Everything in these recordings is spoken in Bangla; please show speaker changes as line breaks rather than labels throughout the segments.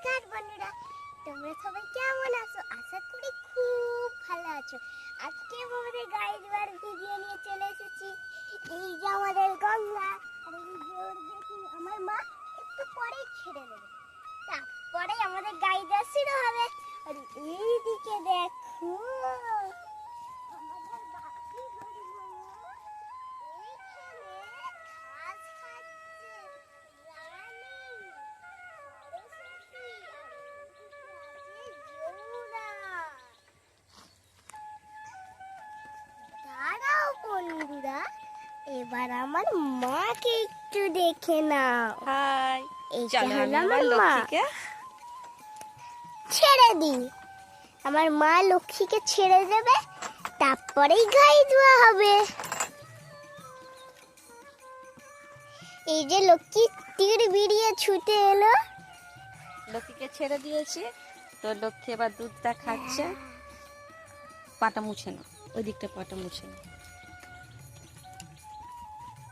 নমস্কার বন্ধুরা, তোমরা সবাই কেমন আছো? আশা করি খুব ভালো আছো। আজকে আমাদের গাইড বার ভিডিও নিয়ে চলে এসেছি। এই যে আমাদের গঙ্গা, আর এই যে ওর দেখি আমার মা একটু পরেই ছেড়ে দেবে, তারপরে আমাদের গাইড শুরু হবে। আর এইদিকে দেখো আমাদের বাকি হরিণ এইখানে ঘাস খাচ্ছে। রানী দাঁড়াও বন্ধুরা, এবার আমার মাকে একটু দেখে নাও।
হাই,
এইটা
চলো
হলো
আমি
আমার
আমার
মা।
লক্ষ্মীকে
ছেড়ে দিই, আমার মা লক্ষ্মীকে ছেড়ে দেবে, তারপরেই গাই দেওয়া হবে। এই যে লক্ষ্মী তীর বিড়িয়ে ছুটে এলো।
লক্ষ্মীকে ছেড়ে দিয়েছি, তো লক্ষ্মী এবার দুধটা খাচ্ছে। পাটা মুছে না, ওই দিকটা পাটা মুছে না,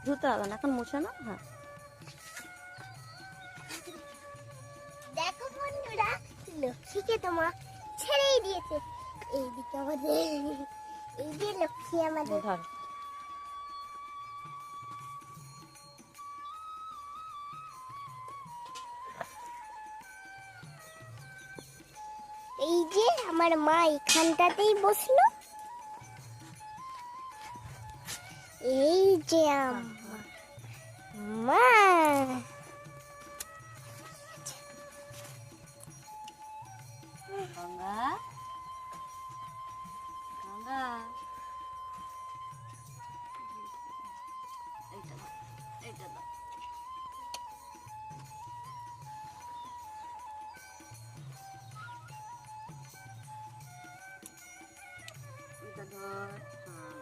ধুতে হবে না, এখন মুছে না। হ্যাঁ,
দেখো বন্ধুরা, লক্ষ্মীকে তোমার ছেড়েই দিয়েছে। এইদিকে আমাদের এই যে লক্ষ্মী আমাদের
ধর।
এই যে আমার মা এখানটাতেই বসলো। এই যে আমার মা,
গঙ্গা, গঙ্গা, এইটা দাও, এইটা দাও। এটা ধর। হ্যাঁ,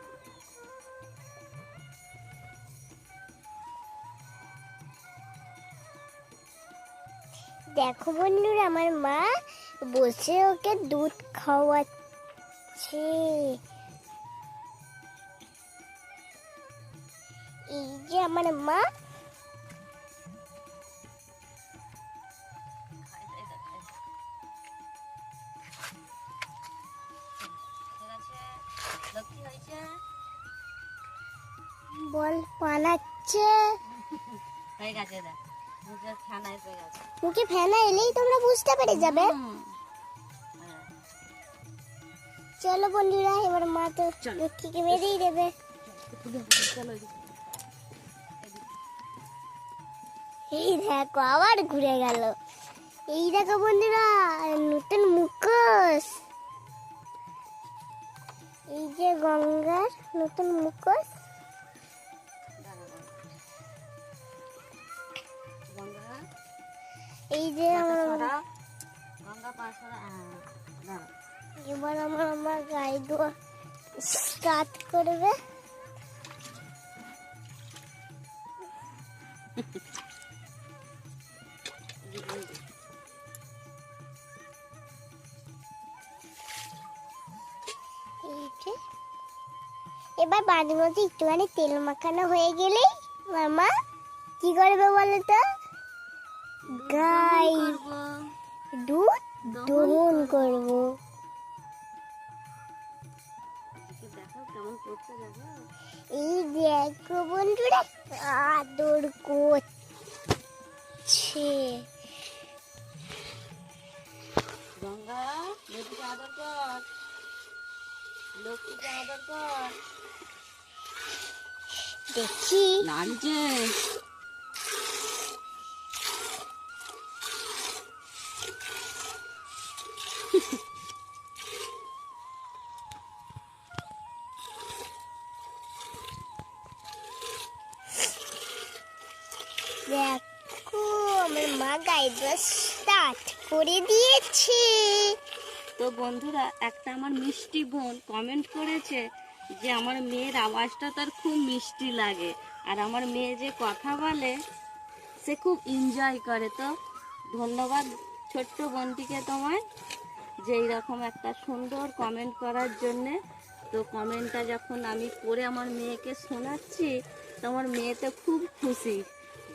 দেখো বন্ধুরা, আমার মা বসে ওকে দুধ খাওয়াচ্ছে। এই যে আমার মা,
ঠিক আছে, লক্ষ্মী হয়েছে।
বল পালাচ্ছে।
হয়ে গেছে, দেখ মুখে ছানা এসে গেছে।
মুখে ফেনা এলেই তোমরা বুঝতে পেরে যাবে।
হ্যাঁ,
চলো বন্ধুরা, এবার মা তো
চলো।
লক্ষ্মীকে বেরিয়ে দেবে।
চলো
এই দেখো আবার ঘুরে গেল। এই দেখো বন্ধুরা, নতুন মুখোশ। এই যে গঙ্গার নতুন মুখোশ।
গঙ্গা,
এই যে
গঙ্গা পাঁচশো।
এবার আমার গায়ে দেওয়া স্টার্ট করবে। এই যে এবার বাড়ির মধ্যে একটুখানি তেল মাখানো হয়ে গেলেই মামা কি করবে বলো তো? গাই দুধ দহন করবো।
দেখো কেমন করছে, দেখো।
এই দেখো বন্ধুরা, আদর করছে।
গঙ্গা, লক্ষ্মীকে আদর কর, লক্ষ্মীকে আদর কর।
দেখি
লাগছে।
দেখো আমার মা গাইড স্টার্ট করে দিয়েছে।
তো বন্ধুরা, একটা আমার মিষ্টি বোন কমেন্ট করেছে যে আমার মেয়ের আওয়াজটা তার খুব মিষ্টি লাগে, আর আমার মেয়ে যে কথা বলে সে খুব এনজয় করে। তো ধন্যবাদ ছোট্ট বোনটিকে তোমায়, যে এইরকম একটা সুন্দর কমেন্ট করার জন্যে। তো কমেন্টটা যখন আমি পড়ে আমার মেয়েকে শোনাচ্ছি, তো আমার মেয়েতে খুব খুশি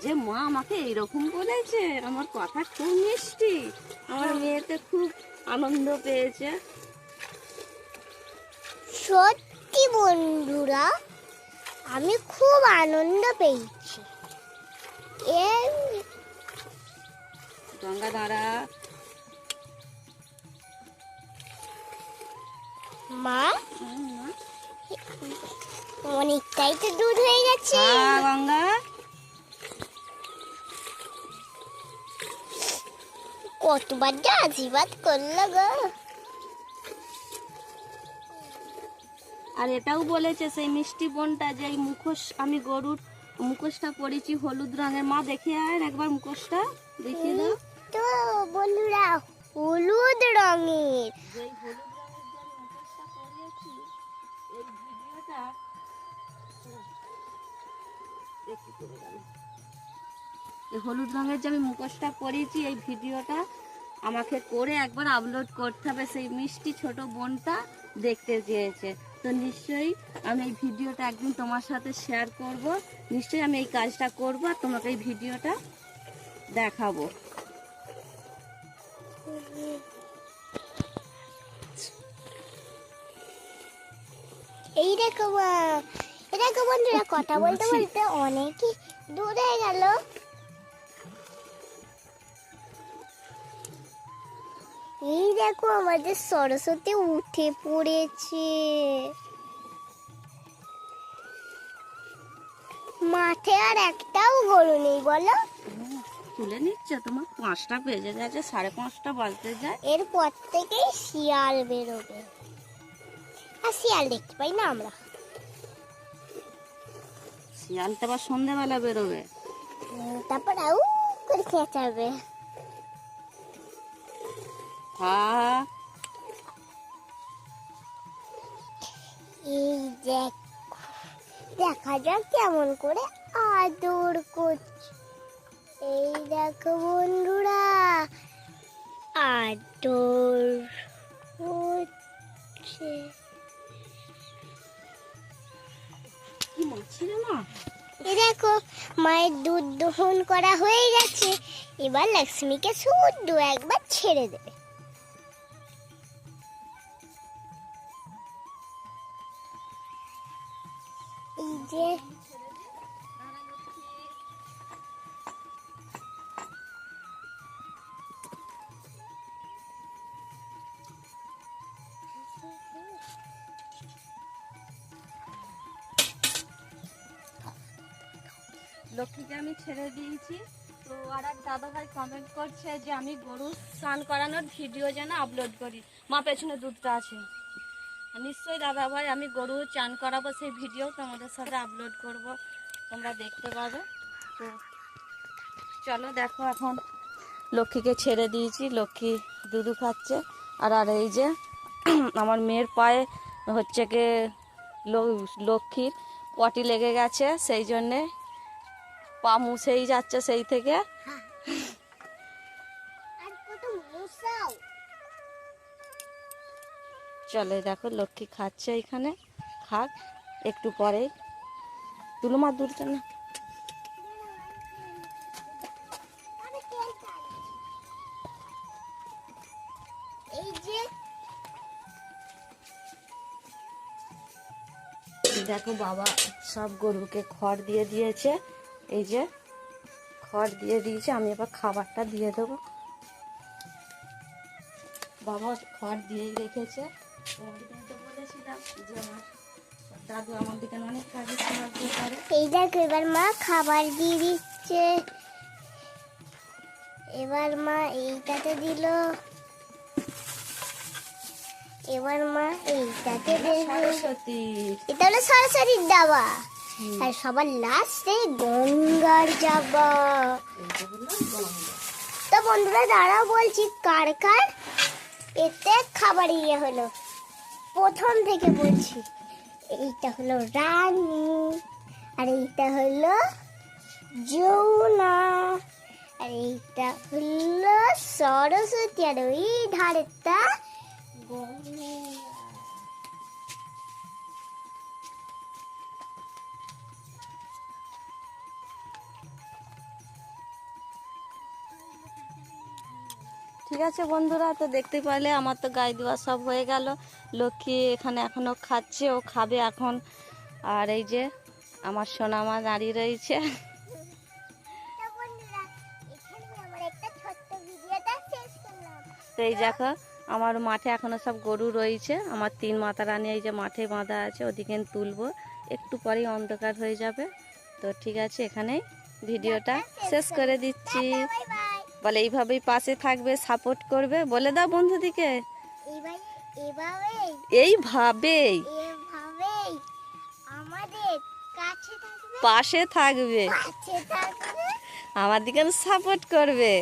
যে মা আমাকে এইরকম বলেছে, আমার কথা খুব মিষ্টি। দেখে খুব আনন্দ পেয়েছে।
সত্যি বন্ধুরা, আমি খুব আনন্দ পেয়েছি।
গঙ্গা দাঁড়া।
মা, অনেকটাই তো দুধ হয়ে গেছে।
গঙ্গা,
কতবার যে আশীর্বাদ করলো গো।
আর এটাও বলেছে সেই মিষ্টি বোনটা যে এই মুখোশ, আমি গরুর মুখোশটা পরেছি হলুদ রঙের। মা দেখে আয় একবার মুখোশটা দেখিয়ে দাও।
তো বন্ধুরা, হলুদ রঙের।
যেই হলুদ রঙের যে আমি মুখোশটা পরিয়েছি, এই ভিডিওটা দেখি করে গেল। এই হলুদ রঙের যে আমি মুখোশটা পরিয়েছি, এই ভিডিওটা আমাকে করে একবার আপলোড করতে হবে। সেই মিষ্টি ছোট বোনটা দেখতে চেয়েছে, তো নিশ্চয়ই আমি এই ভিডিওটা একদিন তোমার সাথে শেয়ার করব। নিশ্চয়ই আমি এই কাজটা করব আর তোমাকে এই ভিডিওটা দেখাবো।
এই দেখো মা, এই দেখো বন্ধুরা, কথা বলতে বলতে অনেকই দূর হয়ে গেল। এই দেখো আমাদের সরস্বতী উঠে পড়েছে। মাঠে আর একটাও গরু নেই বলো।
তুলে নিচ্ছে, তোমার 5টা বেজে গেছে, 5:30 বাজতে যায়।
এরপর থেকেই শিয়াল বেরোবে, আর শিয়াল দেখতে পাই না আমরা।
শিয়ালটা আবার সন্ধ্যেবেলা বেরোবে।
তারপর আউ করে খেঁচাবে।
হ্যাঁ,
এই দেখা যাক কেমন করে আদর করছে। এই দেখো বন্ধুরা, আদর করছে।
কি মাছি রে মা।
এই দেখো মায়ের দুধ দহন করা হয়ে গেছে। এবার লক্ষ্মীকে শুদ্ধ একবার ছেড়ে দেবে। এই যে
লক্ষ্মীকে আমি ছেড়ে দিয়েছি। তো আর এক দাদাভাই কমেন্ট করছে যে আমি গরু স্নান করানোর ভিডিও যেন আপলোড করি। মা পেছনে দুধটা আছে। নিশ্চয়ই দাদাভাই, আমি গরু চান করাবো, সেই ভিডিও তোমাদের সাথে আপলোড করব, তোমরা দেখতে পাবে। তো চলো দেখো, এখন লক্ষ্মীকে ছেড়ে দিয়েছি, লক্ষ্মী দুধু খাচ্ছে। আর আর এই যে আমার মেয়ের পায়ে হচ্ছে কি লক্ষ্মীর পটি লেগে গেছে, সেই জন্যে পা মুছেই যাচ্ছে সেই থেকে।
আর কত মশাও।
চলে দেখো লক্ষ্মী খাচ্ছে, এখানে খাক একটু পরে। তুলো মা দুধটা না।
এই যে
দেখো বাবা সব গরুকে খড় দিয়ে দিয়েছে। এই যে খড় দিয়ে দিয়েছে, আমি এবার খাবারটা দিয়ে দেবো। বাবা খড় দিয়েই রেখেছে। তোমাদেরকে তো বলেছিলাম যে আমার দাদু আমার দিকে অনেক কাজে সাহায্য করে।
এই দেখো এবার মা খাবার দিয়ে দিচ্ছে। এবার মা এইটাতে দিল, এবার মা এইটাতে দেবে।
সরস্বতী,
এটা হলো সরস্বতীর দাবা। আর সবার লাস্টে গঙ্গার যাবা।
এইটা হলো গঙ্গা।
তো বন্ধুরা দাঁড়াও বলছি কার কার এতে খাবার ইয়ে হলো, প্রথম থেকে বলছি। এইটা হলো রানী, আর এইটা হলো যমুনা, আর এইটা হলো সরস্বতী, আর ওই ধারেরটা গঙ্গা।
ঠিক আছে বন্ধুরা, তো দেখতে পারলে আমার তো গায়ে দেওয়া সব হয়ে গেল। লক্ষ্মী এখানে এখনো খাচ্ছে, ও খাবে এখন। আর এই যে আমার সোনামা দাঁড়িয়ে রয়েছে।
তো বন্ধুরা, এখানে আমার একটা ছোট্ট ভিডিওটা শেষ করলাম।
তো এই দেখো আমার মাঠে এখনো সব গরু রয়েছে। আমার 3 মাতা রানী এই যে মাঠে বাঁধা আছে, ওদিকে তুলবো, একটু পরেই অন্ধকার হয়ে যাবে। তো ঠিক আছে, এখানেই ভিডিওটা শেষ করে দিচ্ছি।
Bye bye.
বলে এইভাবেই পাশে থাকবে, সাপোর্ট করবে, বলে দাও বন্ধুদিকে।
এবার এভাবেই
এইভাবেই
এভাবেই আমাদের কাছে থাকবে,
পাশে থাকবে,
কাছে থাকবে।
আমার দিকে সাপোর্ট করবে।